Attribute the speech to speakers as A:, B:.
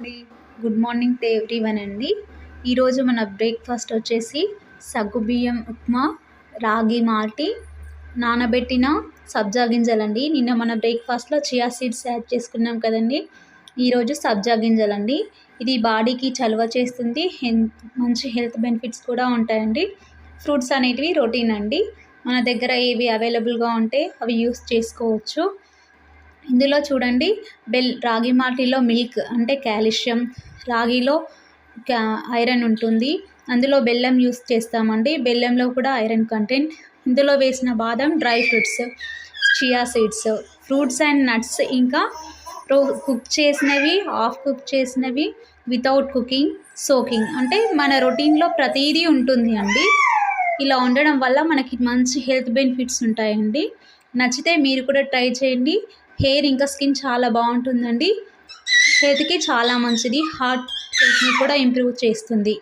A: అండి. Good morning to everyone అండి. ఈరోజు మన బ్రేక్ఫాస్ట్ వచ్చేసి సగ్గుబియ్యం ఉప్మా, రాగి మాల్టి, నానబెట్టిన సబ్జా గింజలండి. నిన్న మన బ్రేక్ఫాస్ట్లో చియా సీడ్స్ యాడ్ చేసుకున్నాం కదండి. ఈరోజు సబ్జా గింజలండి. ఇది బాడీకి చలువ చేస్తుంది, మంచి హెల్త్ బెనిఫిట్స్ కూడా ఉంటాయండి. ఫ్రూట్స్ అనేటివి రొటీన్ అండి. మన దగ్గర ఏవి అవైలబుల్గా ఉంటే అవి యూస్ చేసుకోవచ్చు. ఇందులో చూడండి, రాగి మాల్టీలో మిల్క్ అంటే కాల్షియం, రాగిలో ఐరన్ ఉంటుంది. అందులో బెల్లం యూస్ చేస్తామండి, బెల్లంలో కూడా ఐరన్ కంటెంట్. ఇందులో వేసిన బాదం, dry fruits, chia seeds, fruits and nuts, ఇంకా కుక్ చేసినవి, హాఫ్ కుక్ చేసినవి, వితౌట్ కుకింగ్, సోకింగ్, అంటే మన రొటీన్లో ప్రతిదీ ఉంటుంది అండి. ఇలా ఉండడం వల్ల మనకి మంచి హెల్త్ బెనిఫిట్స్ ఉంటాయండి. నచ్చితే మీరు కూడా ట్రై చేయండి. హెయిర్ ఇంకా స్కిన్ చాలా బాగుంటుందండి. హెల్త్కి చాలా మంచిది, హార్ట్ హెల్త్ని కూడా ఇంప్రూవ్ చేస్తుంది.